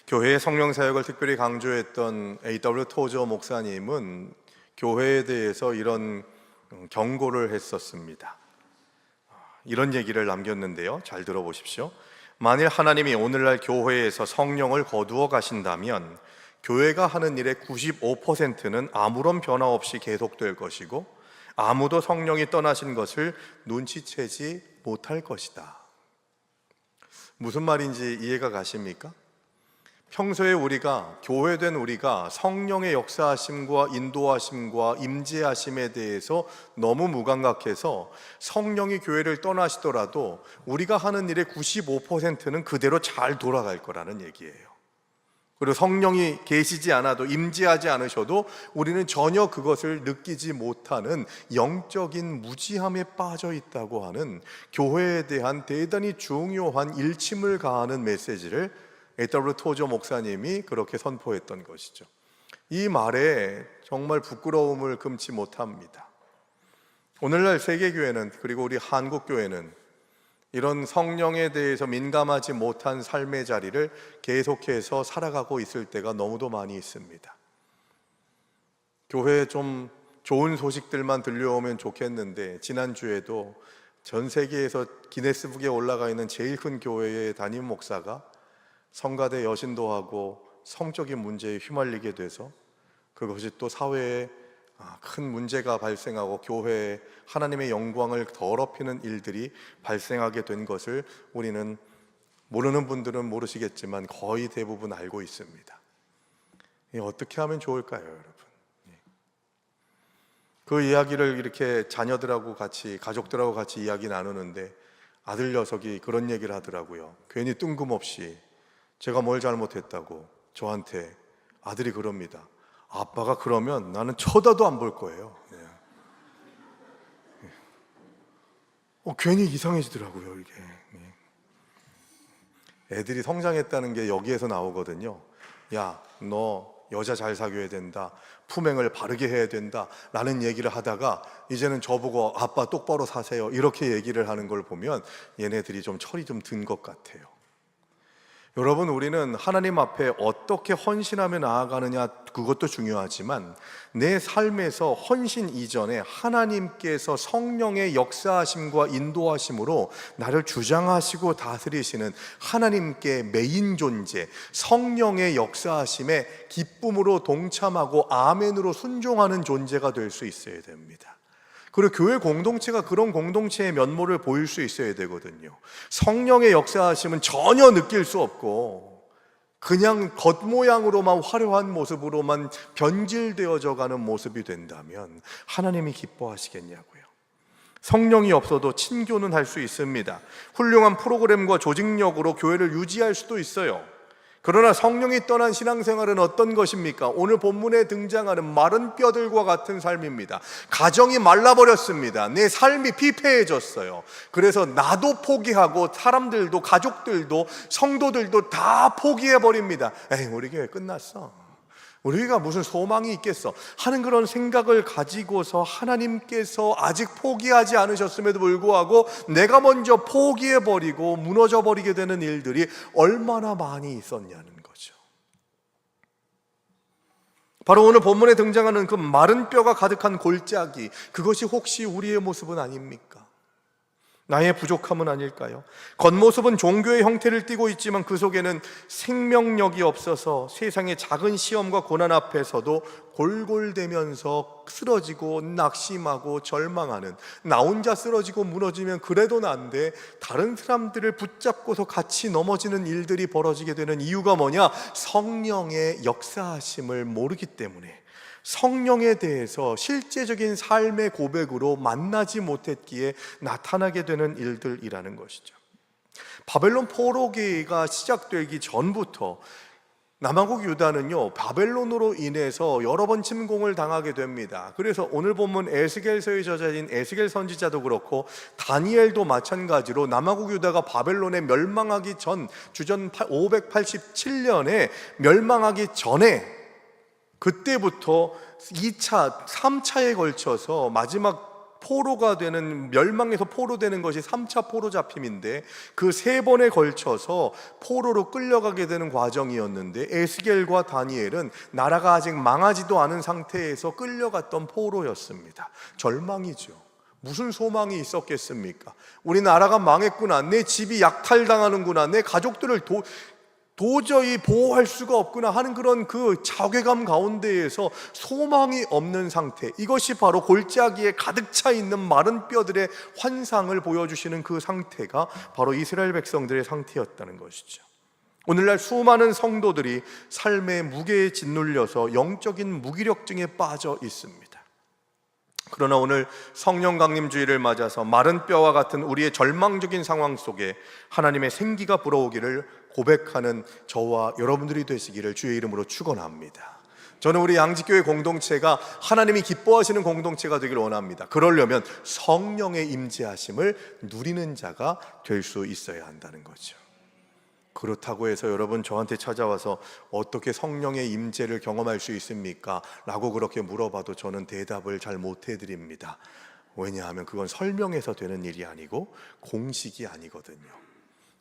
교회의 성령 사역을 특별히 강조했던 A.W. 토저 목사님은 교회에 대해서 이런 경고를 했었습니다. 이런 얘기를 남겼는데요, 잘 들어보십시오. 만일 하나님이 오늘날 교회에서 성령을 거두어 가신다면 교회가 하는 일의 95%는 아무런 변화 없이 계속될 것이고 아무도 성령이 떠나신 것을 눈치채지 못할 것이다. 무슨 말인지 이해가 가십니까? 평소에 우리가, 교회된 우리가 성령의 역사하심과 인도하심과 임재하심에 대해서 너무 무감각해서 성령이 교회를 떠나시더라도 우리가 하는 일의 95%는 그대로 잘 돌아갈 거라는 얘기예요. 그리고 성령이 계시지 않아도, 임재하지 않으셔도 우리는 전혀 그것을 느끼지 못하는 영적인 무지함에 빠져 있다고 하는 교회에 대한 대단히 중요한 일침을 가하는 메시지를 A.W. 토저 목사님이 그렇게 선포했던 것이죠. 이 말에 정말 부끄러움을 금치 못합니다. 오늘날 세계교회는, 그리고 우리 한국교회는 이런 성령에 대해서 민감하지 못한 삶의 자리를 계속해서 살아가고 있을 때가 너무도 많이 있습니다. 교회에 좀 좋은 소식들만 들려오면 좋겠는데, 지난주에도 전 세계에서 기네스북에 올라가 있는 제일 큰 교회의 담임 목사가 성가대 여신도 하고 성적인 문제에 휘말리게 돼서 그것이 또 사회에 큰 문제가 발생하고 교회에 하나님의 영광을 더럽히는 일들이 발생하게 된 것을 우리는, 모르는 분들은 모르시겠지만 거의 대부분 알고 있습니다. 어떻게 하면 좋을까요, 여러분? 그 이야기를 이렇게 자녀들하고 같이, 가족들하고 같이 이야기 나누는데 아들 녀석이 그런 얘기를 하더라고요. 괜히 뜬금없이 제가 뭘 잘못했다고 저한테 아들이 그럽니다. 아빠가 그러면 나는 쳐다도 안 볼 거예요. 괜히 이상해지더라고요, 이게. 애들이 성장했다는 게 여기에서 나오거든요. 야, 너 여자 잘 사귀어야 된다, 품행을 바르게 해야 된다 라는 얘기를 하다가 이제는 저보고 아빠 똑바로 사세요 이렇게 얘기를 하는 걸 보면 얘네들이 좀 철이 좀 든 것 같아요. 여러분, 우리는 하나님 앞에 어떻게 헌신하며 나아가느냐, 그것도 중요하지만 내 삶에서 헌신 이전에 하나님께서 성령의 역사하심과 인도하심으로 나를 주장하시고 다스리시는 하나님께 메인 존재, 성령의 역사하심에 기쁨으로 동참하고 아멘으로 순종하는 존재가 될 수 있어야 됩니다. 그리고 교회 공동체가 그런 공동체의 면모를 보일 수 있어야 되거든요. 성령의 역사하심은 전혀 느낄 수 없고 그냥 겉모양으로만, 화려한 모습으로만 변질되어져 가는 모습이 된다면 하나님이 기뻐하시겠냐고요. 성령이 없어도 친교는 할 수 있습니다. 훌륭한 프로그램과 조직력으로 교회를 유지할 수도 있어요. 그러나 성령이 떠난 신앙생활은 어떤 것입니까? 오늘 본문에 등장하는 마른 뼈들과 같은 삶입니다. 가정이 말라버렸습니다. 내 삶이 피폐해졌어요. 그래서 나도 포기하고 사람들도, 가족들도, 성도들도 다 포기해버립니다. 에이, 우리 교회 끝났어, 우리가 무슨 소망이 있겠어 하는 그런 생각을 가지고서 하나님께서 아직 포기하지 않으셨음에도 불구하고 내가 먼저 포기해버리고 무너져버리게 되는 일들이 얼마나 많이 있었냐는 거죠. 바로 오늘 본문에 등장하는 그 마른 뼈가 가득한 골짜기, 그것이 혹시 우리의 모습은 아닙니까? 나의 부족함은 아닐까요? 겉모습은 종교의 형태를 띠고 있지만 그 속에는 생명력이 없어서 세상의 작은 시험과 고난 앞에서도 골골대면서 쓰러지고 낙심하고 절망하는, 나 혼자 쓰러지고 무너지면 그래도 난데 다른 사람들을 붙잡고서 같이 넘어지는 일들이 벌어지게 되는 이유가 뭐냐? 성령의 역사하심을 모르기 때문에, 성령에 대해서 실제적인 삶의 고백으로 만나지 못했기에 나타나게 되는 일들이라는 것이죠. 바벨론 포로기가 시작되기 전부터 남아국 유다는요, 바벨론으로 인해서 여러 번 침공을 당하게 됩니다. 그래서 오늘 본문 에스겔서의 저자인 에스겔 선지자도 그렇고 다니엘도 마찬가지로 남아국 유다가 바벨론에 멸망하기 전, 주전 587년에 멸망하기 전에, 그때부터 2차, 3차에 걸쳐서 마지막 포로가 되는, 멸망에서 포로되는 것이 3차 포로 잡힘인데, 그 3번에 걸쳐서 포로로 끌려가게 되는 과정이었는데, 에스겔과 다니엘은 나라가 아직 망하지도 않은 상태에서 끌려갔던 포로였습니다. 절망이죠. 무슨 소망이 있었겠습니까? 우리 나라가 망했구나, 내 집이 약탈당하는구나, 내 가족들을 도저히 보호할 수가 없구나 하는 그런 그 자괴감 가운데에서 소망이 없는 상태, 이것이 바로 골짜기에 가득 차 있는 마른 뼈들의 환상을 보여주시는 그 상태가 바로 이스라엘 백성들의 상태였다는 것이죠. 오늘날 수많은 성도들이 삶의 무게에 짓눌려서 영적인 무기력증에 빠져 있습니다. 그러나 오늘 성령 강림주의를 맞아서 마른 뼈와 같은 우리의 절망적인 상황 속에 하나님의 생기가 불어오기를 고백하는 저와 여러분들이 되시기를 주의 이름으로 축원합니다. 저는 우리 양지교회 공동체가 하나님이 기뻐하시는 공동체가 되길 원합니다. 그러려면 성령의 임재하심을 누리는 자가 될 수 있어야 한다는 거죠. 그렇다고 해서 여러분 저한테 찾아와서 어떻게 성령의 임재를 경험할 수 있습니까? 라고 그렇게 물어봐도 저는 대답을 잘 못 해드립니다. 왜냐하면 그건 설명해서 되는 일이 아니고 공식이 아니거든요.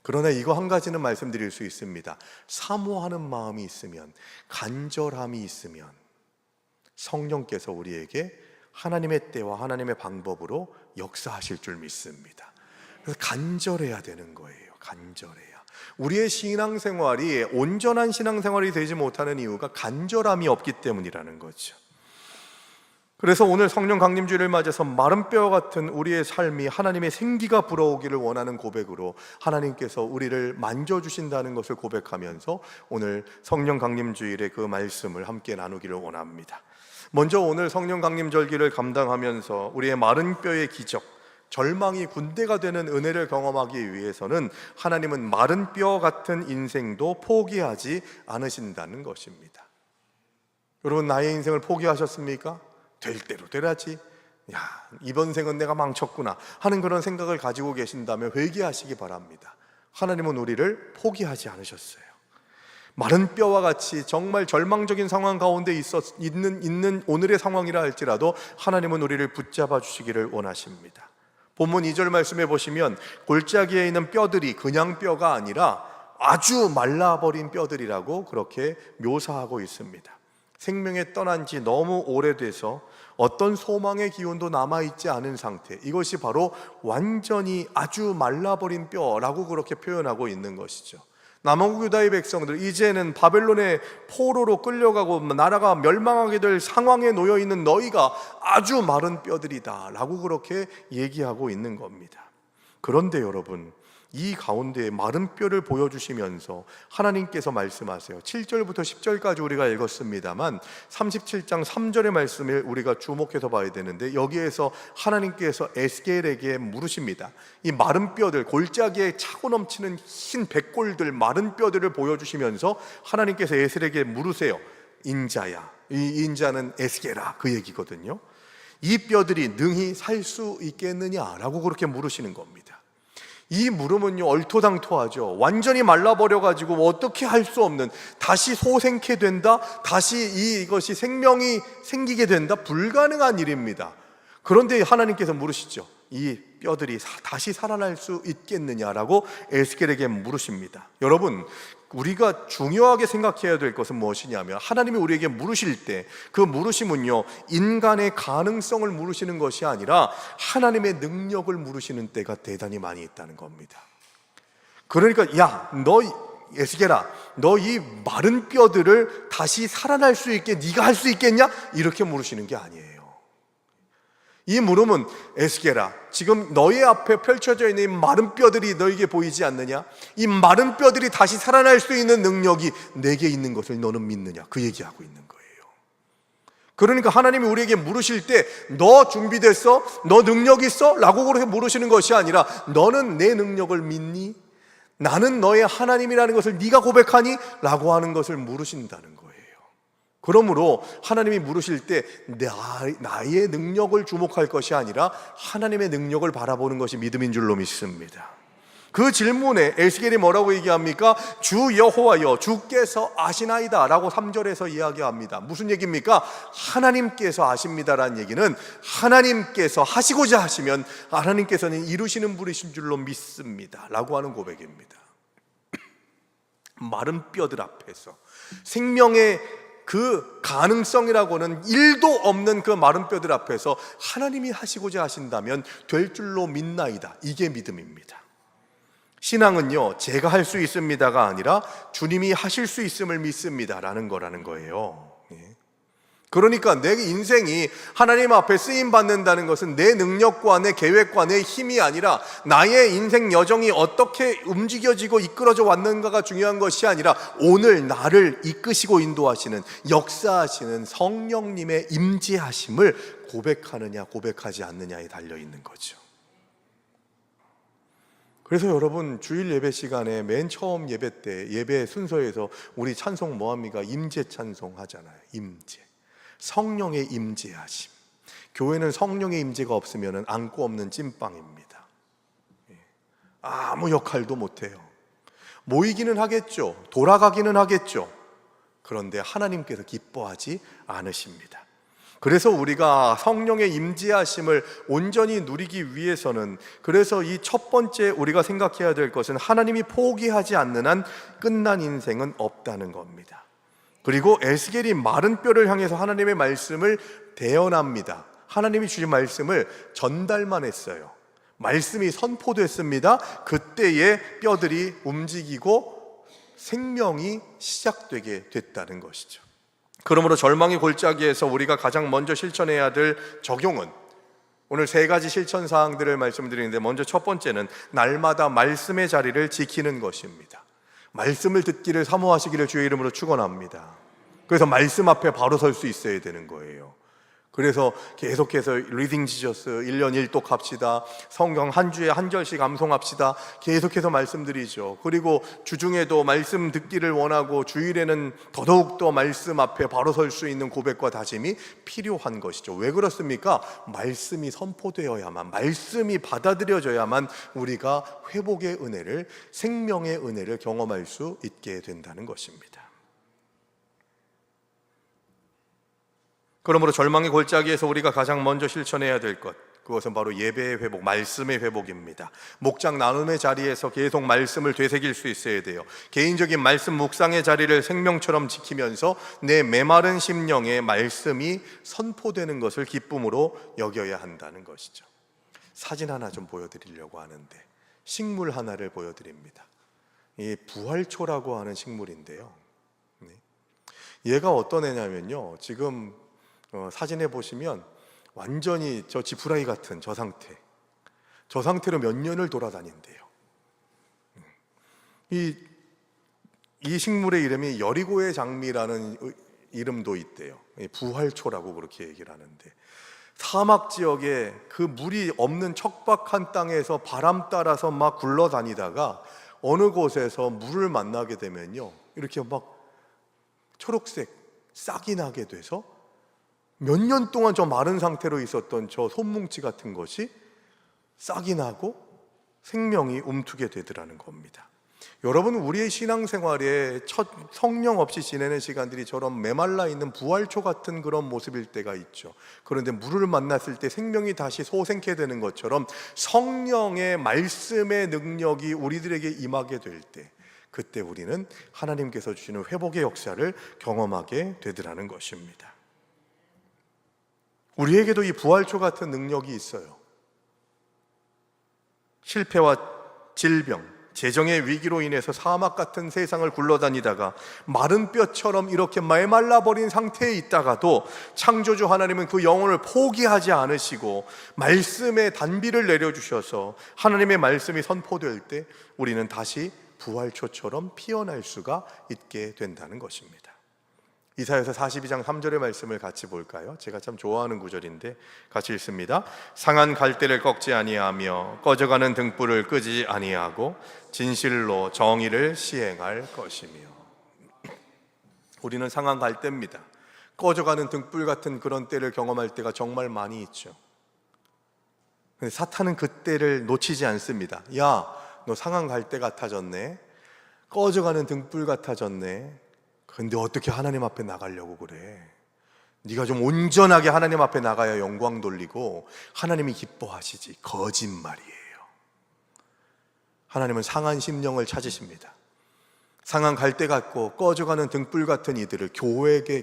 그러나 이거 한 가지는 말씀드릴 수 있습니다. 사모하는 마음이 있으면, 간절함이 있으면 성령께서 우리에게 하나님의 때와 하나님의 방법으로 역사하실 줄 믿습니다. 그래서 간절해야 되는 거예요. 간절해야. 우리의 신앙생활이 온전한 신앙생활이 되지 못하는 이유가 간절함이 없기 때문이라는 거죠. 그래서 오늘 성령 강림주의를 맞아서 마른 뼈 같은 우리의 삶이 하나님의 생기가 불어오기를 원하는 고백으로 하나님께서 우리를 만져주신다는 것을 고백하면서 오늘 성령 강림주일의 그 말씀을 함께 나누기를 원합니다. 먼저 오늘 성령 강림절기를 감당하면서 우리의 마른 뼈의 기적, 절망이 군대가 되는 은혜를 경험하기 위해서는 하나님은 마른 뼈 같은 인생도 포기하지 않으신다는 것입니다. 여러분, 나의 인생을 포기하셨습니까? 될 대로 되라지, 야, 이번 생은 내가 망쳤구나 하는 그런 생각을 가지고 계신다면 회개하시기 바랍니다. 하나님은 우리를 포기하지 않으셨어요. 마른 뼈와 같이 정말 절망적인 상황 가운데 있는 오늘의 상황이라 할지라도 하나님은 우리를 붙잡아 주시기를 원하십니다. 본문 2절 말씀해 보시면 골짜기에 있는 뼈들이 그냥 뼈가 아니라 아주 말라버린 뼈들이라고 그렇게 묘사하고 있습니다. 생명에 떠난 지 너무 오래돼서 어떤 소망의 기운도 남아있지 않은 상태, 이것이 바로 완전히 아주 말라버린 뼈라고 그렇게 표현하고 있는 것이죠. 남원국 유다의 백성들, 이제는 바벨론의 포로로 끌려가고 나라가 멸망하게 될 상황에 놓여있는 너희가 아주 마른 뼈들이다 라고 그렇게 얘기하고 있는 겁니다. 그런데 여러분, 이 가운데 마른 뼈를 보여주시면서 하나님께서 말씀하세요. 7절부터 10절까지 우리가 읽었습니다만 37장 3절의 말씀을 우리가 주목해서 봐야 되는데, 여기에서 하나님께서 에스겔에게 물으십니다. 이 마른 뼈들, 골짜기에 차고 넘치는 흰 백골들, 마른 뼈들을 보여주시면서 하나님께서 에스겔에게 물으세요. 인자야, 이 인자는 에스겔아, 그 얘기거든요. 이 뼈들이 능히 살 수 있겠느냐라고 그렇게 물으시는 겁니다. 이 물음은요, 얼토당토하죠. 완전히 말라버려가지고 어떻게 할 수 없는, 다시 소생케 된다, 다시 이것이 생명이 생기게 된다, 불가능한 일입니다. 그런데 하나님께서 물으시죠. 이 뼈들이 다시 살아날 수 있겠느냐라고 에스겔에게 물으십니다. 여러분, 우리가 중요하게 생각해야 될 것은 무엇이냐면, 하나님이 우리에게 물으실 때 그 물으심은요, 인간의 가능성을 물으시는 것이 아니라 하나님의 능력을 물으시는 때가 대단히 많이 있다는 겁니다. 그러니까 야, 너 에스겔아, 너 이 마른 뼈들을 다시 살아날 수 있게 네가 할 수 있겠냐? 이렇게 물으시는 게 아니에요. 이 물음은 에스겔아, 지금 너희 앞에 펼쳐져 있는 이 마른 뼈들이 너에게 보이지 않느냐? 이 마른 뼈들이 다시 살아날 수 있는 능력이 내게 있는 것을 너는 믿느냐? 그 얘기하고 있는 거예요. 그러니까 하나님이 우리에게 물으실 때 너 준비됐어? 너 능력 있어? 라고 그렇게 물으시는 것이 아니라 너는 내 능력을 믿니? 나는 너의 하나님이라는 것을 네가 고백하니? 라고 하는 것을 물으신다는 거예요. 그러므로 하나님이 물으실 때 나의 능력을 주목할 것이 아니라 하나님의 능력을 바라보는 것이 믿음인 줄로 믿습니다. 그 질문에 에스겔이 뭐라고 얘기합니까? 주 여호와여 주께서 아시나이다 라고 3절에서 이야기합니다. 무슨 얘기입니까? 하나님께서 아십니다라는 얘기는 하나님께서 하시고자 하시면 하나님께서는 이루시는 분이신 줄로 믿습니다 라고 하는 고백입니다. 마른 뼈들 앞에서 생명의 그 가능성이라고는 1도 없는 그 마른 뼈들 앞에서 하나님이 하시고자 하신다면 될 줄로 믿나이다. 이게 믿음입니다. 신앙은요, 제가 할 수 있습니다가 아니라 주님이 하실 수 있음을 믿습니다라는 거라는 거예요. 그러니까 내 인생이 하나님 앞에 쓰임 받는다는 것은 내 능력과 내 계획과 내 힘이 아니라 나의 인생 여정이 어떻게 움직여지고 이끌어져 왔는가가 중요한 것이 아니라 오늘 나를 이끄시고 인도하시는, 역사하시는 성령님의 임재하심을 고백하느냐 고백하지 않느냐에 달려있는 거죠. 그래서 여러분, 주일 예배 시간에 맨 처음 예배 때 예배 순서에서 우리 찬송 뭐합니까? 임재 찬송 하잖아요. 임재, 성령의 임재하심. 교회는 성령의 임재가 없으면 안고 없는 찐빵입니다. 아무 역할도 못해요. 모이기는 하겠죠, 돌아가기는 하겠죠. 그런데 하나님께서 기뻐하지 않으십니다. 그래서 우리가 성령의 임재하심을 온전히 누리기 위해서는, 그래서 이 첫 번째 우리가 생각해야 될 것은 하나님이 포기하지 않는 한 끝난 인생은 없다는 겁니다. 그리고 에스겔이 마른 뼈를 향해서 하나님의 말씀을 대언합니다. 하나님이 주신 말씀을 전달만 했어요. 말씀이 선포됐습니다. 그때에 뼈들이 움직이고 생명이 시작되게 됐다는 것이죠. 그러므로 절망의 골짜기에서 우리가 가장 먼저 실천해야 될 적용은, 오늘 3가지 실천 사항들을 말씀드리는데, 먼저 첫 번째는 날마다 말씀의 자리를 지키는 것입니다. 말씀을 듣기를 사모하시기를 주의 이름으로 축원합니다. 그래서 말씀 앞에 바로 설 수 있어야 되는 거예요. 그래서 계속해서 리딩 지저스 1년 1독 합시다. 성경 한 주에 한 절씩 암송합시다. 계속해서 말씀드리죠. 그리고 주중에도 말씀 듣기를 원하고 주일에는 더더욱 더 말씀 앞에 바로 설 수 있는 고백과 다짐이 필요한 것이죠. 왜 그렇습니까? 말씀이 선포되어야만, 말씀이 받아들여져야만 우리가 회복의 은혜를, 생명의 은혜를 경험할 수 있게 된다는 것입니다. 그러므로 절망의 골짜기에서 우리가 가장 먼저 실천해야 될 것, 그것은 바로 예배의 회복, 말씀의 회복입니다. 목장 나눔의 자리에서 계속 말씀을 되새길 수 있어야 돼요. 개인적인 말씀 묵상의 자리를 생명처럼 지키면서 내 메마른 심령에 말씀이 선포되는 것을 기쁨으로 여겨야 한다는 것이죠. 사진 하나 좀 보여드리려고 하는데, 식물 하나를 보여드립니다. 이 부활초라고 하는 식물인데요, 얘가 어떤 애냐면요, 지금 사진에 보시면 완전히 저 지푸라기 같은 저 상태로 몇 년을 돌아다닌대요. 이 식물의 이름이 여리고의 장미라는 이름도 있대요. 부활초라고 그렇게 얘기를 하는데, 사막 지역에 그 물이 없는 척박한 땅에서 바람 따라서 막 굴러다니다가 어느 곳에서 물을 만나게 되면요, 이렇게 막 초록색 싹이 나게 돼서 몇 년 동안 저 마른 상태로 있었던 저 손뭉치 같은 것이 싹이 나고 생명이 움트게 되더라는 겁니다. 여러분, 우리의 신앙생활에 첫 성령 없이 지내는 시간들이 저런 메말라 있는 부활초 같은 그런 모습일 때가 있죠. 그런데 물을 만났을 때 생명이 다시 소생케 되는 것처럼 성령의 말씀의 능력이 우리들에게 임하게 될 때, 그때 우리는 하나님께서 주시는 회복의 역사를 경험하게 되더라는 것입니다. 우리에게도 이 부활초 같은 능력이 있어요. 실패와 질병, 재정의 위기로 인해서 사막 같은 세상을 굴러다니다가 마른 뼈처럼 이렇게 메말라버린 상태에 있다가도 창조주 하나님은 그 영혼을 포기하지 않으시고 말씀의 단비를 내려주셔서 하나님의 말씀이 선포될 때 우리는 다시 부활초처럼 피어날 수가 있게 된다는 것입니다. 이사야서 42장 3절의 말씀을 같이 볼까요? 제가 참 좋아하는 구절인데 같이 읽습니다. 상한 갈대를 꺾지 아니하며 꺼져가는 등불을 끄지 아니하고 진실로 정의를 시행할 것이며. 우리는 상한 갈대입니다. 꺼져가는 등불 같은 그런 때를 경험할 때가 정말 많이 있죠. 근데 사탄은 그 때를 놓치지 않습니다. 야, 너 상한 갈대 같아졌네. 꺼져가는 등불 같아졌네. 근데 어떻게 하나님 앞에 나가려고 그래? 네가 좀 온전하게 하나님 앞에 나가야 영광 돌리고 하나님이 기뻐하시지. 거짓말이에요. 하나님은 상한 심령을 찾으십니다. 상한 갈대 같고 꺼져가는 등불 같은 이들을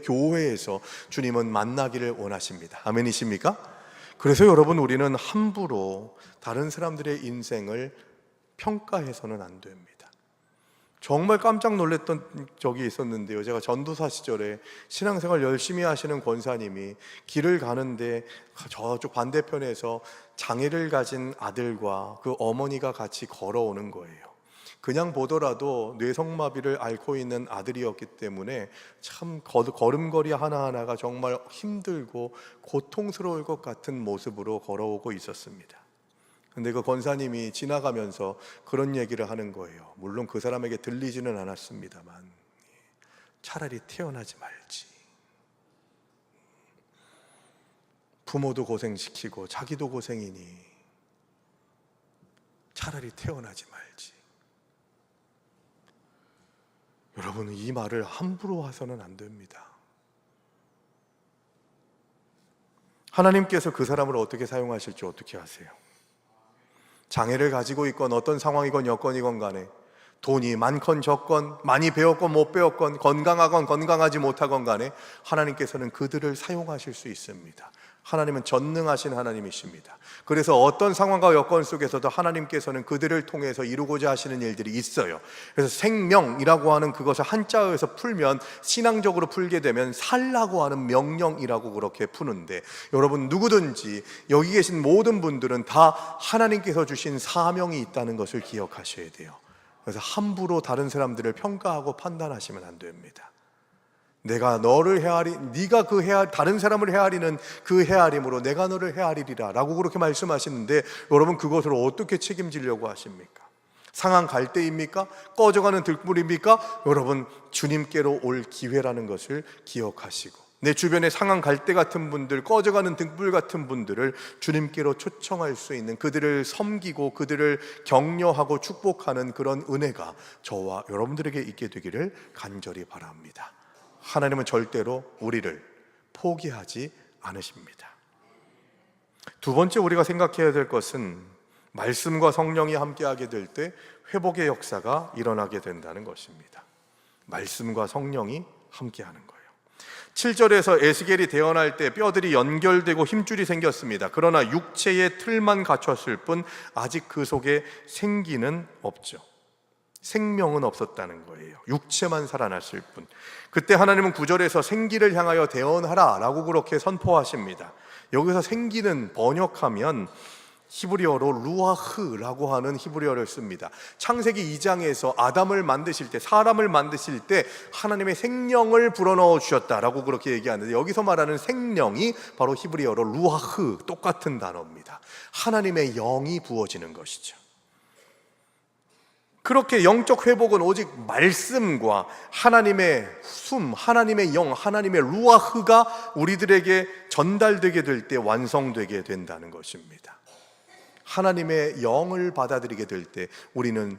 교회에서 주님은 만나기를 원하십니다. 아멘이십니까? 그래서 여러분, 우리는 함부로 다른 사람들의 인생을 평가해서는 안 됩니다. 정말 깜짝 놀랐던 적이 있었는데요. 제가 전도사 시절에 신앙생활 열심히 하시는 권사님이 길을 가는데 저쪽 반대편에서 장애를 가진 아들과 그 어머니가 같이 걸어오는 거예요. 그냥 보더라도 뇌성마비를 앓고 있는 아들이었기 때문에 참 걸음걸이 하나하나가 정말 힘들고 고통스러울 것 같은 모습으로 걸어오고 있었습니다. 근데 그 권사님이 지나가면서 그런 얘기를 하는 거예요. 물론 그 사람에게 들리지는 않았습니다만, 차라리 태어나지 말지. 부모도 고생시키고 자기도 고생이니 차라리 태어나지 말지. 여러분, 이 말을 함부로 해서는 안 됩니다. 하나님께서 그 사람을 어떻게 사용하실지 어떻게 아세요? 장애를 가지고 있건 어떤 상황이건 여건이건 간에, 돈이 많건 적건, 많이 배웠건 못 배웠건, 건강하건 건강하지 못하건 간에 하나님께서는 그들을 사용하실 수 있습니다. 하나님은 전능하신 하나님이십니다. 그래서 어떤 상황과 여건 속에서도 하나님께서는 그들을 통해서 이루고자 하시는 일들이 있어요. 그래서 생명이라고 하는 그것을 한자어에서 풀면, 신앙적으로 풀게 되면 살라고 하는 명령이라고 그렇게 푸는데, 여러분, 누구든지 여기 계신 모든 분들은 다 하나님께서 주신 사명이 있다는 것을 기억하셔야 돼요. 그래서 함부로 다른 사람들을 평가하고 판단하시면 안 됩니다. 내가 너를 헤아리, 네가 다른 사람을 헤아리는 그 헤아림으로 내가 너를 헤아리리라 라고 그렇게 말씀하시는데, 여러분, 그것을 어떻게 책임지려고 하십니까? 상한 갈대입니까? 꺼져가는 등불입니까? 여러분, 주님께로 올 기회라는 것을 기억하시고, 내 주변에 상한 갈대 같은 분들, 꺼져가는 등불 같은 분들을 주님께로 초청할 수 있는, 그들을 섬기고 그들을 격려하고 축복하는 그런 은혜가 저와 여러분들에게 있게 되기를 간절히 바랍니다. 하나님은 절대로 우리를 포기하지 않으십니다. 두 번째 우리가 생각해야 될 것은, 말씀과 성령이 함께하게 될 때 회복의 역사가 일어나게 된다는 것입니다. 말씀과 성령이 함께하는 거예요. 7절에서 에스겔이 대언할 때 뼈들이 연결되고 힘줄이 생겼습니다. 그러나 육체의 틀만 갖췄을 뿐 아직 그 속에 생기는 없죠. 생명은 없었다는 거예요. 육체만 살아났을 뿐. 그때 하나님은 9절에서 생기를 향하여 대언하라 라고 그렇게 선포하십니다. 여기서 생기는 번역하면 히브리어로 루아흐라고 하는 히브리어를 씁니다. 창세기 2장에서 아담을 만드실 때, 사람을 만드실 때 하나님의 생명을 불어넣어 주셨다라고 그렇게 얘기하는데, 여기서 말하는 생명이 바로 히브리어로 루아흐, 똑같은 단어입니다. 하나님의 영이 부어지는 것이죠. 그렇게 영적 회복은 오직 말씀과 하나님의 숨, 하나님의 영, 하나님의 루아흐가 우리들에게 전달되게 될 때 완성되게 된다는 것입니다. 하나님의 영을 받아들이게 될 때 우리는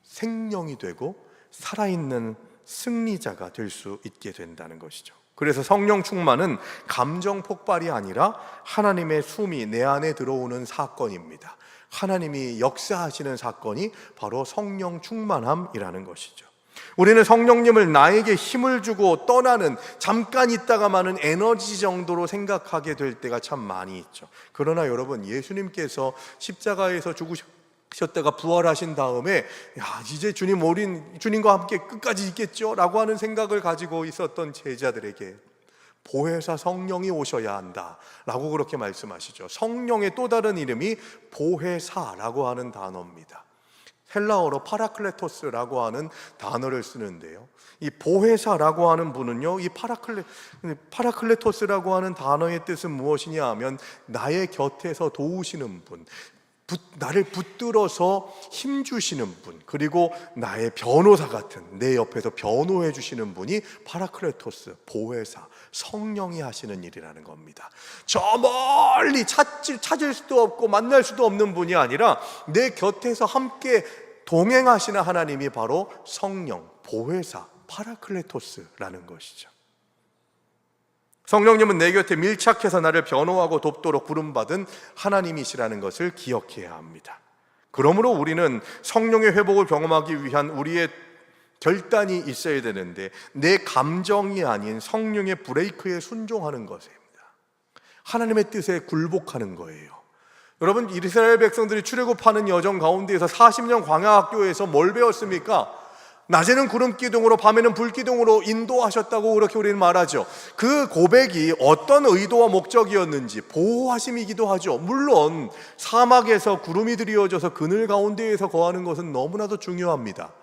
생명이 되고 살아있는 승리자가 될 수 있게 된다는 것이죠. 그래서 성령 충만은 감정 폭발이 아니라 하나님의 숨이 내 안에 들어오는 사건입니다. 하나님이 역사하시는 사건이 바로 성령 충만함이라는 것이죠. 우리는 성령님을 나에게 힘을 주고 떠나는, 잠깐 있다가 마는 에너지 정도로 생각하게 될 때가 참 많이 있죠. 그러나 여러분, 예수님께서 십자가에서 죽으셨다가 부활하신 다음에 이제 주님과 함께 끝까지 있겠죠 라고 하는 생각을 가지고 있었던 제자들에게 보혜사 성령이 오셔야 한다 라고 그렇게 말씀하시죠. 성령의 또 다른 이름이 보혜사라고 하는 단어입니다. 헬라어로 파라클레토스라고 하는 단어를 쓰는데요, 이 보혜사라고 하는 분은요, 이 파라클레토스라고 하는 단어의 뜻은 무엇이냐 하면 나의 곁에서 도우시는 분, 나를 붙들어서 힘주시는 분, 그리고 나의 변호사 같은, 내 옆에서 변호해 주시는 분이 파라클레토스, 보혜사, 성령이 하시는 일이라는 겁니다. 저 멀리 찾을 수도 없고 만날 수도 없는 분이 아니라 내 곁에서 함께 동행하시는 하나님이 바로 성령, 보혜사, 파라클레토스라는 것이죠. 성령님은 내 곁에 밀착해서 나를 변호하고 돕도록 부름받은 하나님이시라는 것을 기억해야 합니다. 그러므로 우리는 성령의 회복을 경험하기 위한 우리의 결단이 있어야 되는데, 내 감정이 아닌 성령의 브레이크에 순종하는 것입니다. 하나님의 뜻에 굴복하는 거예요. 여러분, 이스라엘 백성들이 출애굽하는 여정 가운데에서 40년 광야학교에서 뭘 배웠습니까? 낮에는 구름기둥으로 밤에는 불기둥으로 인도하셨다고 그렇게 우리는 말하죠. 그 고백이 어떤 의도와 목적이었는지 보호하심이기도 하죠. 물론 사막에서 구름이 드리워져서 그늘 가운데에서 거하는 것은 너무나도 중요합니다.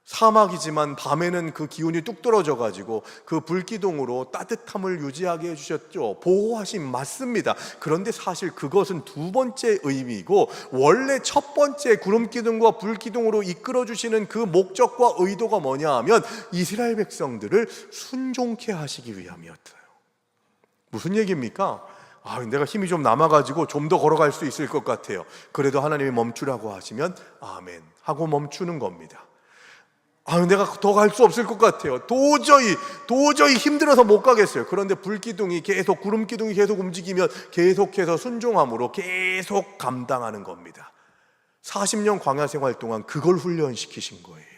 사막이지만 밤에는 그 기온이 뚝 떨어져 가지고 그 불기둥으로 따뜻함을 유지하게 해주셨죠. 보호하심 맞습니다. 그런데 사실 그것은 두 번째 의미이고, 원래 첫 번째 구름기둥과 불기둥으로 이끌어 주시는 그 목적과 의도가 뭐냐 하면 이스라엘 백성들을 순종케 하시기 위함이었어요. 무슨 얘기입니까? 내가 힘이 좀 남아가지고 좀 더 걸어갈 수 있을 것 같아요. 그래도 하나님이 멈추라고 하시면 아멘 하고 멈추는 겁니다. 내가 더 갈 수 없을 것 같아요. 도저히 힘들어서 못 가겠어요. 그런데 구름기둥이 계속 움직이면 계속해서 순종함으로 계속 감당하는 겁니다. 40년 광야 생활 동안 그걸 훈련시키신 거예요.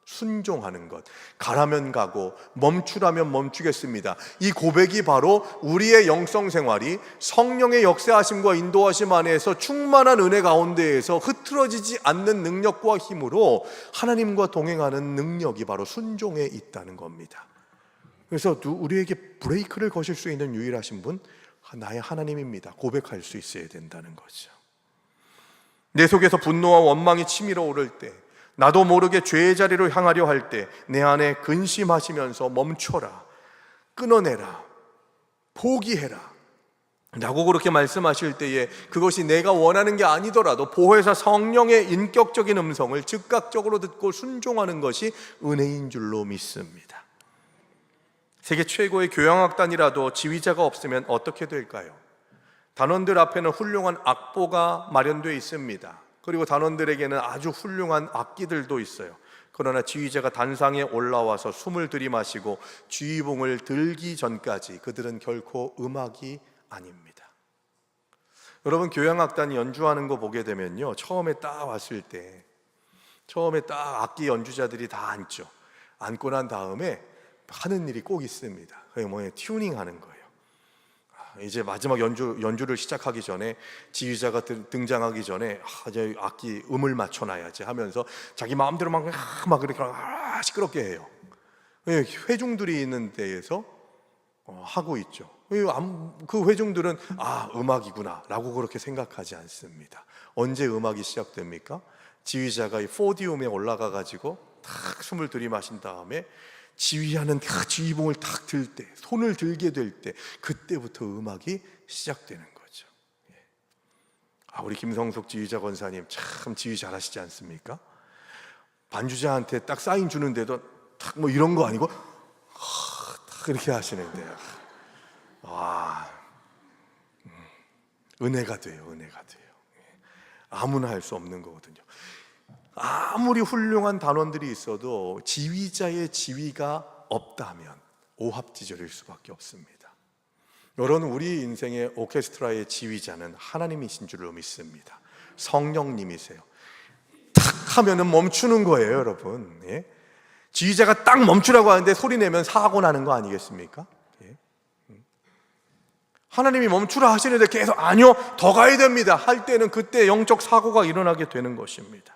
순종하는 것. 가라면 가고 멈추라면 멈추겠습니다. 이 고백이 바로 우리의 영성 생활이 성령의 역사하심과 인도하심 안에서 충만한 은혜 가운데에서 흐트러지지 않는 능력과 힘으로 하나님과 동행하는 능력이 바로 순종에 있다는 겁니다. 그래서 우리에게 브레이크를 거실 수 있는 유일하신 분, 나의 하나님입니다. 고백할 수 있어야 된다는 거죠. 내 속에서 분노와 원망이 치밀어 오를 때, 나도 모르게 죄의 자리로 향하려 할 때 내 안에 근심하시면서 멈춰라, 끊어내라, 포기해라 라고 그렇게 말씀하실 때에, 그것이 내가 원하는 게 아니더라도 보혜사 성령의 인격적인 음성을 즉각적으로 듣고 순종하는 것이 은혜인 줄로 믿습니다. 세계 최고의 교향악단이라도 지휘자가 없으면 어떻게 될까요? 단원들 앞에는 훌륭한 악보가 마련되어 있습니다. 그리고 단원들에게는 아주 훌륭한 악기들도 있어요. 그러나 지휘자가 단상에 올라와서 숨을 들이마시고 지휘봉을 들기 전까지 그들은 결코 음악이 아닙니다. 여러분, 교향악단이 연주하는 거 보게 되면요, 처음에 딱 왔을 때 악기 연주자들이 다 앉죠. 앉고 난 다음에 하는 일이 꼭 있습니다. 그게 뭐예요? 튜닝하는 거예요. 이제 마지막 연주를 시작하기 전에 지휘자가 등장하기 전에 이제 악기 음을 맞춰놔야지 하면서 자기 마음대로 막 이렇게 시끄럽게 해요. 회중들이 있는 데에서 하고 있죠. 그 회중들은 음악이구나 라고 그렇게 생각하지 않습니다. 언제 음악이 시작됩니까? 지휘자가 이 포디움에 올라가 가지고 탁 숨을 들이마신 다음에 지휘하는 지휘봉을 탁 들 때, 손을 들게 될 때, 그때부터 음악이 시작되는 거죠. 우리 김성석 지휘자 권사님 참 지휘 잘하시지 않습니까? 반주자한테 딱 사인 주는데도 탁 이런 거 아니고 탁 이렇게 하시는데, 은혜가 돼요. 아무나 할 수 없는 거거든요. 아무리 훌륭한 단원들이 있어도 지휘자의 지휘가 없다면 오합지졸일 수밖에 없습니다. 여러분, 우리 인생의 오케스트라의 지휘자는 하나님이신 줄로 믿습니다. 성령님이세요. 탁 하면은 멈추는 거예요, 여러분. 지휘자가 딱 멈추라고 하는데 소리 내면 사고 나는 거 아니겠습니까? 하나님이 멈추라 하시는데 계속 아니요, 더 가야 됩니다 할 때는 그때 영적 사고가 일어나게 되는 것입니다.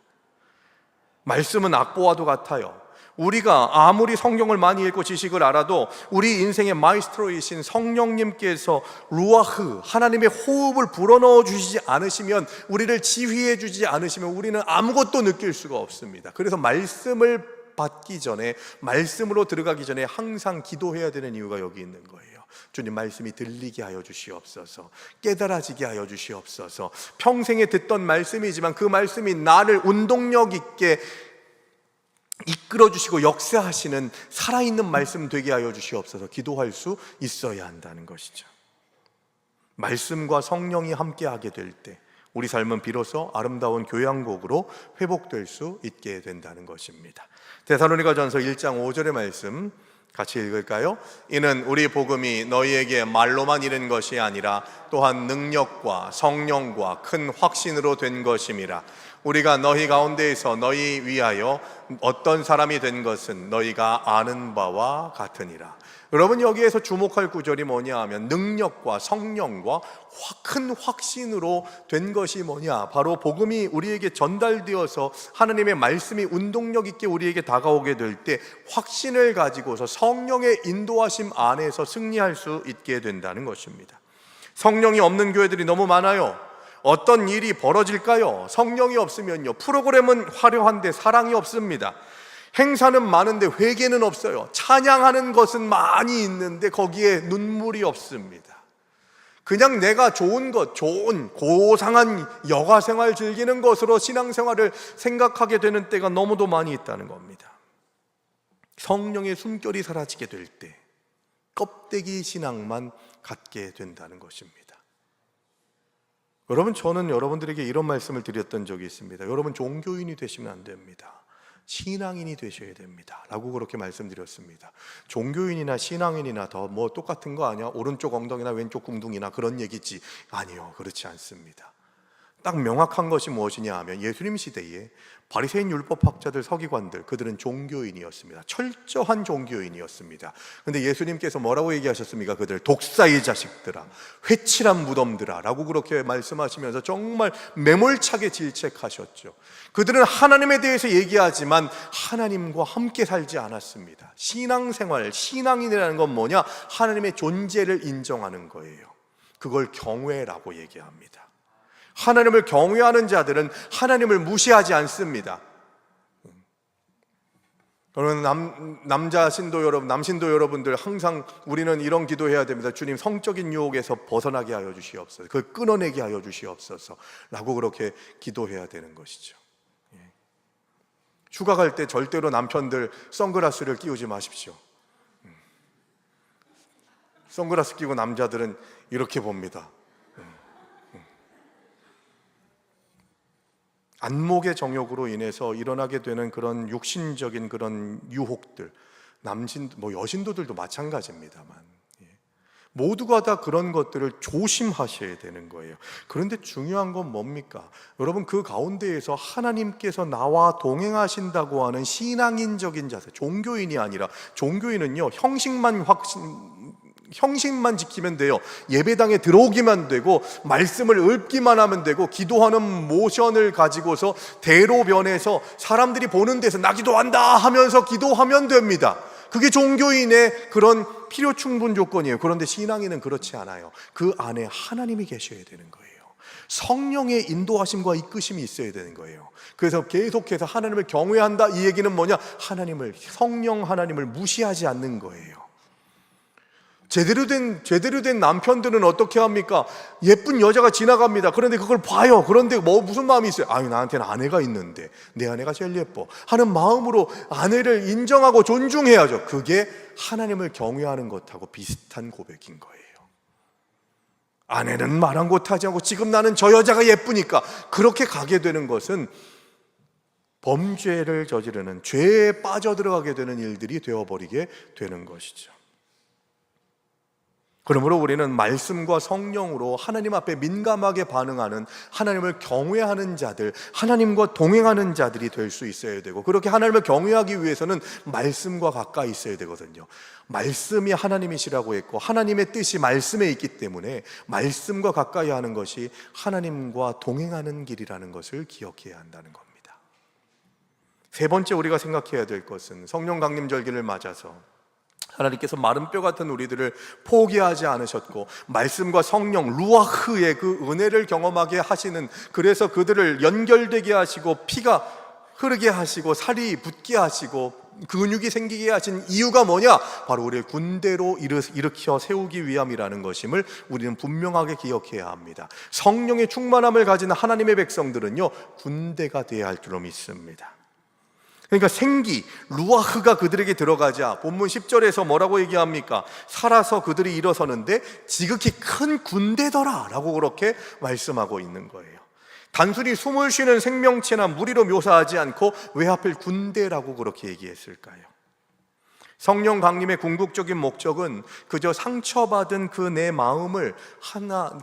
말씀은 악보와도 같아요. 우리가 아무리 성경을 많이 읽고 지식을 알아도 우리 인생의 마이스트로이신 성령님께서 루아흐, 하나님의 호흡을 불어넣어 주시지 않으시면, 우리를 지휘해 주지 않으시면 우리는 아무것도 느낄 수가 없습니다. 그래서 말씀을 받기 전에, 말씀으로 들어가기 전에 항상 기도해야 되는 이유가 여기 있는 거예요. 주님, 말씀이 들리게 하여 주시옵소서, 깨달아지게 하여 주시옵소서. 평생에 듣던 말씀이지만 그 말씀이 나를 운동력 있게 이끌어 주시고 역사하시는 살아있는 말씀 되게 하여 주시옵소서. 기도할 수 있어야 한다는 것이죠. 말씀과 성령이 함께하게 될 때 우리 삶은 비로소 아름다운 교양곡으로 회복될 수 있게 된다는 것입니다. 데살로니가전서 1장 5절의 말씀 같이 읽을까요? 이는 우리 복음이 너희에게 말로만 이른 것이 아니라 또한 능력과 성령과 큰 확신으로 된 것임이라. 우리가 너희 가운데에서 너희 위하여 어떤 사람이 된 것은 너희가 아는 바와 같으니라. 여러분, 여기에서 주목할 구절이 뭐냐 하면 능력과 성령과 큰 확신으로 된 것이 뭐냐, 바로 복음이 우리에게 전달되어서 하나님의 말씀이 운동력 있게 우리에게 다가오게 될 때 확신을 가지고서 성령의 인도하심 안에서 승리할 수 있게 된다는 것입니다. 성령이 없는 교회들이 너무 많아요. 어떤 일이 벌어질까요? 성령이 없으면요, 프로그램은 화려한데 사랑이 없습니다. 행사는 많은데 회개는 없어요. 찬양하는 것은 많이 있는데 거기에 눈물이 없습니다. 그냥 내가 좋은 것, 좋은 고상한 여가생활 즐기는 것으로 신앙생활을 생각하게 되는 때가 너무도 많이 있다는 겁니다. 성령의 숨결이 사라지게 될 때 껍데기 신앙만 갖게 된다는 것입니다. 여러분, 저는 여러분들에게 이런 말씀을 드렸던 적이 있습니다. 여러분, 종교인이 되시면 안 됩니다. 신앙인이 되셔야 됩니다 라고 그렇게 말씀드렸습니다. 종교인이나 신앙인이나 더 뭐 똑같은 거 아니야? 오른쪽 엉덩이나 왼쪽 궁둥이나 그런 얘기지. 아니요, 그렇지 않습니다. 딱 명확한 것이 무엇이냐 하면 예수님 시대에 바리새인 율법학자들, 서기관들, 그들은 종교인이었습니다. 철저한 종교인이었습니다. 그런데 예수님께서 뭐라고 얘기하셨습니까? 그들 독사의 자식들아, 회칠한 무덤들아 라고 그렇게 말씀하시면서 정말 매몰차게 질책하셨죠. 그들은 하나님에 대해서 얘기하지만 하나님과 함께 살지 않았습니다. 신앙생활, 신앙인이라는 건 뭐냐? 하나님의 존재를 인정하는 거예요. 그걸 경외라고 얘기합니다. 하나님을 경외하는 자들은 하나님을 무시하지 않습니다. 그러면 남자 신도 여러분, 남신도 여러분들, 항상 우리는 이런 기도해야 됩니다. 주님, 성적인 유혹에서 벗어나게 하여 주시옵소서, 그걸 끊어내게 하여 주시옵소서 라고 그렇게 기도해야 되는 것이죠. 휴가 갈 때 절대로 남편들 선글라스를 끼우지 마십시오. 선글라스 끼고 남자들은 이렇게 봅니다. 안목의 정욕으로 인해서 일어나게 되는 그런 육신적인 그런 유혹들, 여신도들도 마찬가지입니다만, 모두가 다 그런 것들을 조심하셔야 되는 거예요. 그런데 중요한 건 뭡니까? 여러분, 그 가운데에서 하나님께서 나와 동행하신다고 하는 신앙인적인 자세, 종교인이 아니라, 종교인은요, 형식만 지키면 돼요. 예배당에 들어오기만 되고 말씀을 읊기만 하면 되고 기도하는 모션을 가지고서 대로 변해서 사람들이 보는 데서 나 기도한다 하면서 기도하면 됩니다. 그게 종교인의 그런 필요 충분 조건이에요. 그런데 신앙인은 그렇지 않아요. 그 안에 하나님이 계셔야 되는 거예요. 성령의 인도하심과 이끄심이 있어야 되는 거예요. 그래서 계속해서 하나님을 경외한다, 이 얘기는 뭐냐? 성령 하나님을 무시하지 않는 거예요. 제대로 된 남편들은 어떻게 합니까? 예쁜 여자가 지나갑니다. 그런데 그걸 봐요. 그런데 무슨 마음이 있어요? 나한테는 아내가 있는데 내 아내가 제일 예뻐 하는 마음으로 아내를 인정하고 존중해야죠. 그게 하나님을 경외하는 것하고 비슷한 고백인 거예요. 아내는 아랑곳하지 않고 지금 나는 저 여자가 예쁘니까 그렇게 가게 되는 것은 범죄를 저지르는, 죄에 빠져들어가게 되는 일들이 되어버리게 되는 것이죠. 그러므로 우리는 말씀과 성령으로 하나님 앞에 민감하게 반응하는, 하나님을 경외하는 자들, 하나님과 동행하는 자들이 될 수 있어야 되고, 그렇게 하나님을 경외하기 위해서는 말씀과 가까이 있어야 되거든요. 말씀이 하나님이시라고 했고 하나님의 뜻이 말씀에 있기 때문에 말씀과 가까이 하는 것이 하나님과 동행하는 길이라는 것을 기억해야 한다는 겁니다. 세 번째 우리가 생각해야 될 것은, 성령 강림절기를 맞아서 하나님께서 마른 뼈 같은 우리들을 포기하지 않으셨고 말씀과 성령 루아흐의 그 은혜를 경험하게 하시는, 그래서 그들을 연결되게 하시고 피가 흐르게 하시고 살이 붙게 하시고 근육이 생기게 하신 이유가 뭐냐? 바로 우리를 군대로 일으켜 세우기 위함이라는 것임을 우리는 분명하게 기억해야 합니다. 성령의 충만함을 가진 하나님의 백성들은요, 군대가 되어야 할 줄로 믿습니다. 그러니까 생기, 루아흐가 그들에게 들어가자 본문 10절에서 뭐라고 얘기합니까? 살아서 그들이 일어서는데 지극히 큰 군대더라 라고 그렇게 말씀하고 있는 거예요. 단순히 숨을 쉬는 생명체나 무리로 묘사하지 않고 왜 하필 군대라고 그렇게 얘기했을까요? 성령 강림의 궁극적인 목적은 그저 상처받은 그 내 마음을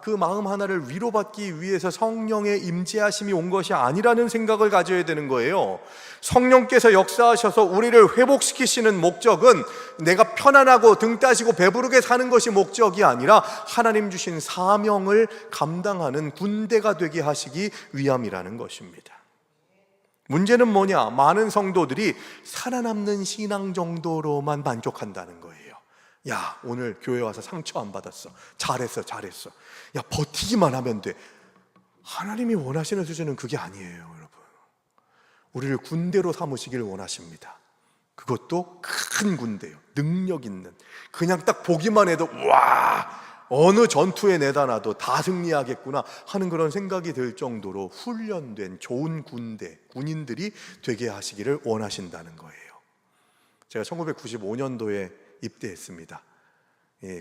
그 마음 하나를 위로받기 위해서 성령의 임재하심이 온 것이 아니라는 생각을 가져야 되는 거예요. 성령께서 역사하셔서 우리를 회복시키시는 목적은 내가 편안하고 등 따시고 배부르게 사는 것이 목적이 아니라 하나님 주신 사명을 감당하는 군대가 되게 하시기 위함이라는 것입니다. 문제는 뭐냐? 많은 성도들이 살아남는 신앙 정도로만 만족한다는 거예요. 야, 오늘 교회 와서 상처 안 받았어. 잘했어. 야, 버티기만 하면 돼. 하나님이 원하시는 수준은 그게 아니에요, 여러분. 우리를 군대로 삼으시길 원하십니다. 그것도 큰 군대요. 능력 있는. 그냥 딱 보기만 해도 와, 어느 전투에 내다 놔도 다 승리하겠구나 하는 그런 생각이 들 정도로 훈련된 좋은 군인들이 되게 하시기를 원하신다는 거예요. 제가 1995년도에 입대했습니다.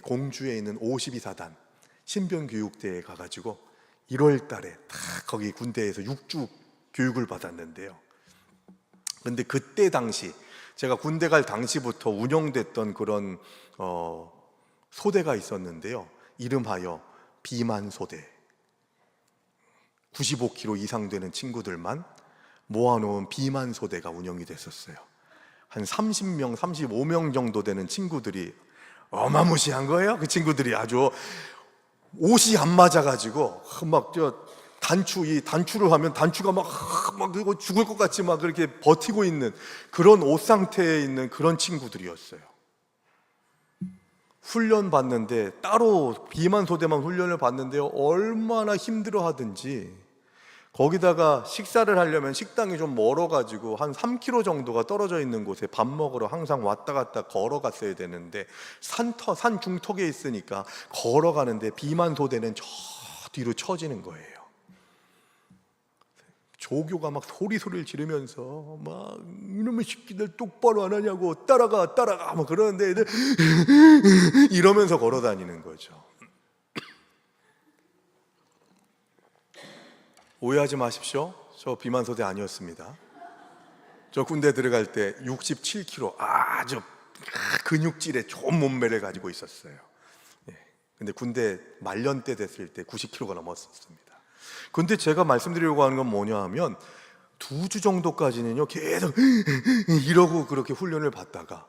공주에 있는 52사단 신병교육대에 가가지고 1월 달에 다 거기 군대에서 6주 교육을 받았는데요. 근데 그때 당시 제가 군대 갈 당시부터 운영됐던 그런 소대가 있었는데요. 이름하여 비만소대. 95kg 이상 되는 친구들만 모아놓은 비만소대가 운영이 됐었어요. 한 30명, 35명 정도 되는 친구들이 어마무시한 거예요. 그 친구들이 아주 옷이 안 맞아가지고 막 단추를 하면 단추가 막 죽을 것 같이 막 그렇게 버티고 있는 그런 옷 상태에 있는 그런 친구들이었어요. 훈련 받는데 따로 비만 소대만 훈련을 받는데요, 얼마나 힘들어 하든지. 거기다가 식사를 하려면 식당이 좀 멀어가지고 한 3km 정도가 떨어져 있는 곳에 밥 먹으러 항상 왔다 갔다 걸어갔어야 되는데 산 중턱에 있으니까 걸어가는데 비만 소대는 저 뒤로 처지는 거예요. 조교가 막 소리를 지르면서 막 이놈의 새끼들 똑바로 안 하냐고 따라가 막 그러는데 애들 이러면서 걸어 다니는 거죠. 오해하지 마십시오. 저 비만소대 아니었습니다. 저 군대 들어갈 때 67kg 아주 근육질의 좋은 몸매를 가지고 있었어요. 근데 군대 말년 때 됐을 때 90kg가 넘었었습니다. 근데 제가 말씀드리려고 하는 건 뭐냐 하면 2주 정도까지는요 계속 이러고 그렇게 훈련을 받다가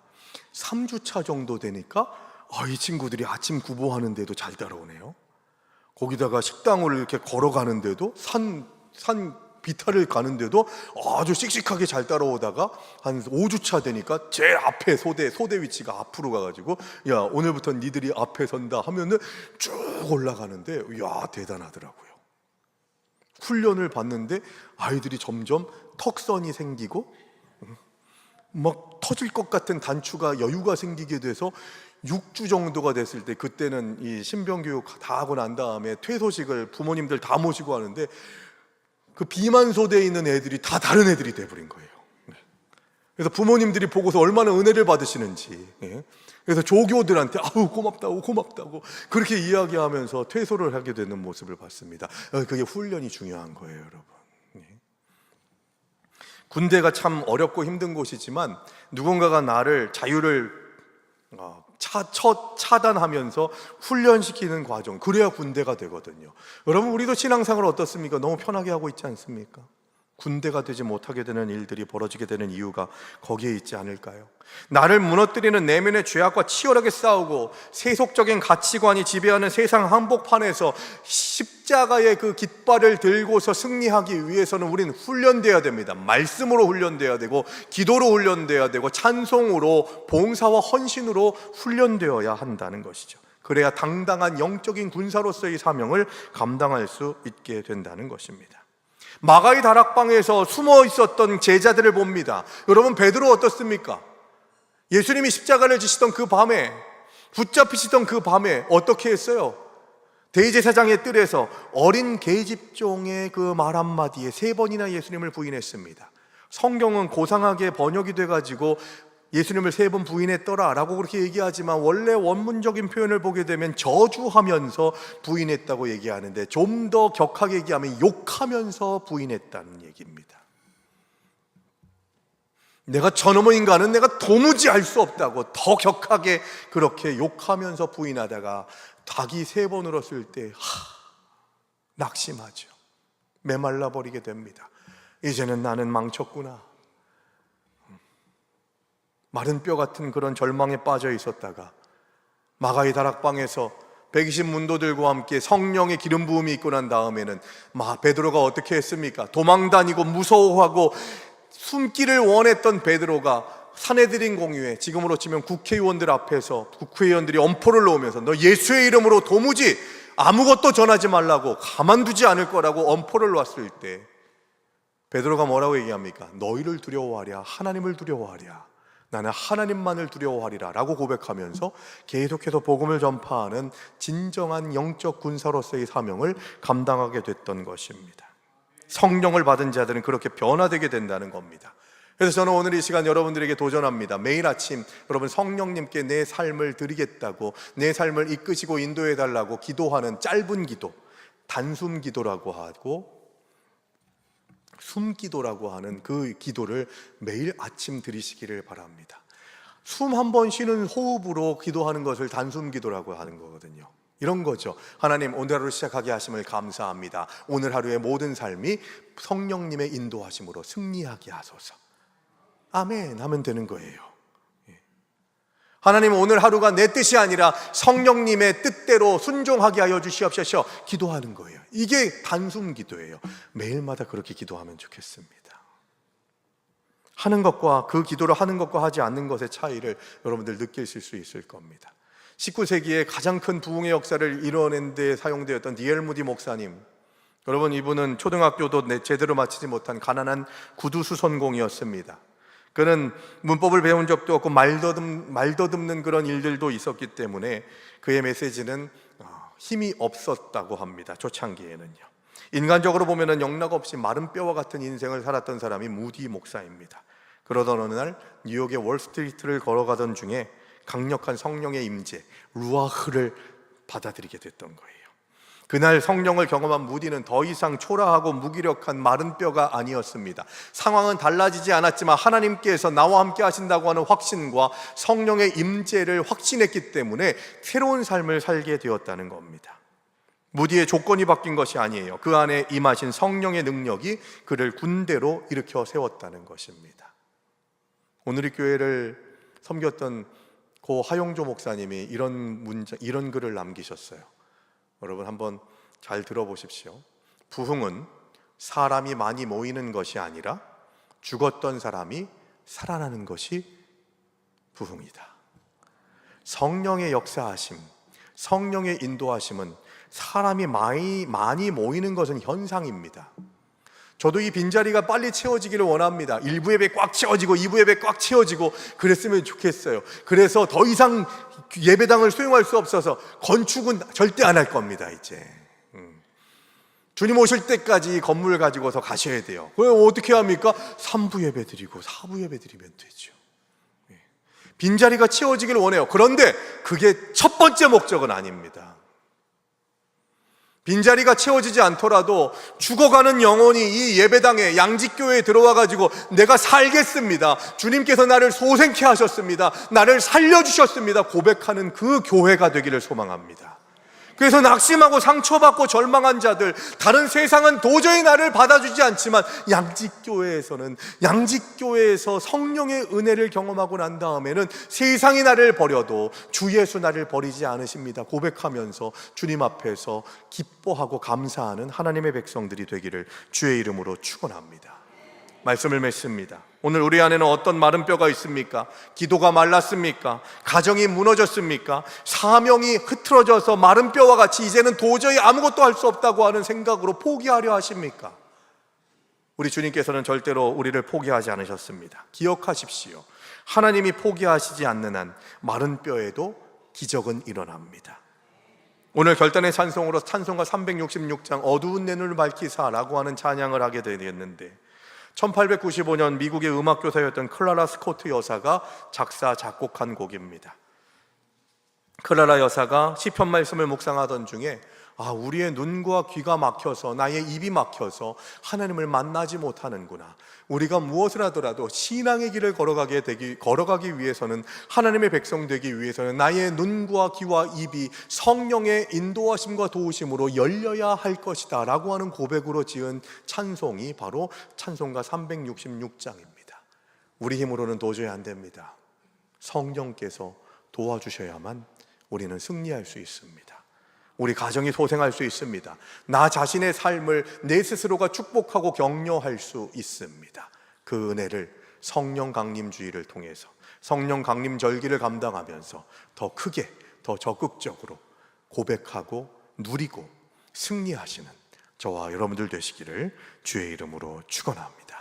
3주차 정도 되니까 이 친구들이 아침 구보하는데도 잘 따라오네요. 거기다가 식당을 이렇게 걸어가는데도 산 비탈을 가는데도 아주 씩씩하게 잘 따라오다가 한 5주차 되니까 제일 앞에 소대 위치가 앞으로 가가지고 야, 오늘부터 니들이 앞에 선다 하면은 쭉 올라가는데 야, 대단하더라고요. 훈련을 받는데 아이들이 점점 턱선이 생기고 막 터질 것 같은 단추가 여유가 생기게 돼서 6주 정도가 됐을 때, 그때는 이 신병교육 다 하고 난 다음에 퇴소식을 부모님들 다 모시고 하는데 그 비만소대에 있는 애들이 다 다른 애들이 돼버린 거예요. 그래서 부모님들이 보고서 얼마나 은혜를 받으시는지, 그래서 조교들한테 아우 고맙다고 그렇게 이야기하면서 퇴소를 하게 되는 모습을 봤습니다. 그게 훈련이 중요한 거예요, 여러분. 군대가 참 어렵고 힘든 곳이지만 누군가가 나를 자유를 차단하면서 훈련시키는 과정, 그래야 군대가 되거든요. 여러분, 우리도 신앙생활 어떻습니까? 너무 편하게 하고 있지 않습니까? 군대가 되지 못하게 되는 일들이 벌어지게 되는 이유가 거기에 있지 않을까요? 나를 무너뜨리는 내면의 죄악과 치열하게 싸우고 세속적인 가치관이 지배하는 세상 한복판에서 십자가의 그 깃발을 들고서 승리하기 위해서는 우리는 훈련되어야 됩니다. 말씀으로 훈련되어야 되고, 기도로 훈련되어야 되고, 찬송으로, 봉사와 헌신으로 훈련되어야 한다는 것이죠. 그래야 당당한 영적인 군사로서의 사명을 감당할 수 있게 된다는 것입니다. 마가의 다락방에서 숨어 있었던 제자들을 봅니다. 여러분, 베드로 어떻습니까? 예수님이 십자가를 지시던 그 밤에, 붙잡히시던 그 밤에 어떻게 했어요? 대제사장의 뜰에서 어린 계집종의 그 말 한마디에 3번이나 예수님을 부인했습니다. 성경은 고상하게 번역이 돼가지고 예수님을 3번 부인했더라 라고 그렇게 얘기하지만, 원래 원문적인 표현을 보게 되면 저주하면서 부인했다고 얘기하는데, 좀 더 격하게 얘기하면 욕하면서 부인했다는 얘기입니다. 내가 저놈의 인간은 내가 도무지 알 수 없다고 더 격하게 그렇게 욕하면서 부인하다가 닭이 3번 울었을 때 낙심하죠. 메말라 버리게 됩니다. 이제는 나는 망쳤구나. 마른 뼈 같은 그런 절망에 빠져 있었다가 마가의 다락방에서 120문도들과 함께 성령의 기름 부음이 있고 난 다음에는 베드로가 어떻게 했습니까? 도망다니고 무서워하고 숨기를 원했던 베드로가 산헤드린 공유회, 지금으로 치면 국회의원들 앞에서 국회의원들이 엄포를 놓으면서 너 예수의 이름으로 도무지 아무것도 전하지 말라고, 가만두지 않을 거라고 엄포를 놨을 때 베드로가 뭐라고 얘기합니까? 너희를 두려워하랴, 하나님을 두려워하랴. 나는 하나님만을 두려워하리라 라고 고백하면서 계속해서 복음을 전파하는 진정한 영적 군사로서의 사명을 감당하게 됐던 것입니다. 성령을 받은 자들은 그렇게 변화되게 된다는 겁니다. 그래서 저는 오늘 이 시간 여러분들에게 도전합니다. 매일 아침 여러분 성령님께 내 삶을 드리겠다고, 내 삶을 이끄시고 인도해 달라고 기도하는 짧은 기도, 단숨 기도라고 하고 숨기도라고 하는 그 기도를 매일 아침 드리시기를 바랍니다. 숨 한 번 쉬는 호흡으로 기도하는 것을 단숨 기도라고 하는 거거든요. 이런 거죠. 하나님, 오늘 하루 시작하게 하심을 감사합니다. 오늘 하루의 모든 삶이 성령님의 인도하심으로 승리하게 하소서. 아멘 하면 되는 거예요. 하나님, 오늘 하루가 내 뜻이 아니라 성령님의 뜻대로 순종하게 하여 주시옵소서 기도하는 거예요. 이게 단숨 기도예요. 매일마다 그렇게 기도하면 좋겠습니다. 하는 것과 그 기도를 하는 것과 하지 않는 것의 차이를 여러분들 느끼실 수 있을 겁니다. 19세기에 가장 큰 부흥의 역사를 이뤄낸 데 사용되었던 D.L. 무디 목사님, 여러분 이분은 초등학교도 제대로 마치지 못한 가난한 구두수선공이었습니다. 그는 문법을 배운 적도 없고 말더듬는 그런 일들도 있었기 때문에 그의 메시지는 힘이 없었다고 합니다. 초창기에는요. 인간적으로 보면은 영락없이 마른 뼈와 같은 인생을 살았던 사람이 무디 목사입니다. 그러던 어느 날 뉴욕의 월스트리트를 걸어가던 중에 강력한 성령의 임재, 루아흐를 받아들이게 됐던 거예요. 그날 성령을 경험한 무디는 더 이상 초라하고 무기력한 마른 뼈가 아니었습니다. 상황은 달라지지 않았지만 하나님께서 나와 함께 하신다고 하는 확신과 성령의 임재를 확신했기 때문에 새로운 삶을 살게 되었다는 겁니다. 무디의 조건이 바뀐 것이 아니에요. 그 안에 임하신 성령의 능력이 그를 군대로 일으켜 세웠다는 것입니다. 오늘 이 교회를 섬겼던 고 하용조 목사님이 이런 글을 남기셨어요. 여러분 한번 잘 들어보십시오. 부흥은 사람이 많이 모이는 것이 아니라 죽었던 사람이 살아나는 것이 부흥이다. 성령의 역사하심, 성령의 인도하심은 사람이 많이 모이는 것은 현상입니다. 저도 이 빈자리가 빨리 채워지기를 원합니다. 1부 예배 꽉 채워지고 2부 예배 꽉 채워지고 그랬으면 좋겠어요. 그래서 더 이상 예배당을 수용할 수 없어서 건축은 절대 안 할 겁니다. 이제 주님 오실 때까지 건물 가지고서 가셔야 돼요. 그럼 어떻게 합니까? 3부 예배 드리고 4부 예배 드리면 되죠. 빈자리가 채워지기를 원해요. 그런데 그게 첫 번째 목적은 아닙니다. 빈자리가 채워지지 않더라도 죽어가는 영혼이 이 예배당에, 양직교회에 들어와가지고 내가 살겠습니다, 주님께서 나를 소생케 하셨습니다, 나를 살려주셨습니다 고백하는 그 교회가 되기를 소망합니다. 그래서 낙심하고 상처받고 절망한 자들, 다른 세상은 도저히 나를 받아주지 않지만 양직교회에서 성령의 은혜를 경험하고 난 다음에는 세상이 나를 버려도 주 예수 나를 버리지 않으십니다 고백하면서 주님 앞에서 기뻐하고 감사하는 하나님의 백성들이 되기를 주의 이름으로 축원합니다. 말씀을 맺습니다. 오늘 우리 안에는 어떤 마른 뼈가 있습니까? 기도가 말랐습니까? 가정이 무너졌습니까? 사명이 흐트러져서 마른 뼈와 같이 이제는 도저히 아무것도 할 수 없다고 하는 생각으로 포기하려 하십니까? 우리 주님께서는 절대로 우리를 포기하지 않으셨습니다. 기억하십시오. 하나님이 포기하시지 않는 한 마른 뼈에도 기적은 일어납니다. 오늘 결단의 찬송으로 찬송가 366장 어두운 내 눈을 밝히사라고 하는 찬양을 하게 되겠는데, 1895년 미국의 음악교사였던 클라라 스코트 여사가 작사 작곡한 곡입니다. 클라라 여사가 시편 말씀을 묵상하던 중에 우리의 눈과 귀가 막혀서, 나의 입이 막혀서 하나님을 만나지 못하는구나. 우리가 무엇을 하더라도 신앙의 길을 걸어가기 위해서는, 하나님의 백성 되기 위해서는 나의 눈과 귀와 입이 성령의 인도하심과 도우심으로 열려야 할 것이다 라고 하는 고백으로 지은 찬송이 바로 찬송가 366장입니다. 우리 힘으로는 도저히 안 됩니다. 성령께서 도와주셔야만 우리는 승리할 수 있습니다. 우리 가정이 소생할 수 있습니다. 나 자신의 삶을 내 스스로가 축복하고 격려할 수 있습니다. 그 은혜를 성령 강림주의를 통해서, 성령 강림 절기를 감당하면서 더 크게, 더 적극적으로 고백하고 누리고 승리하시는 저와 여러분들 되시기를 주의 이름으로 축원합니다.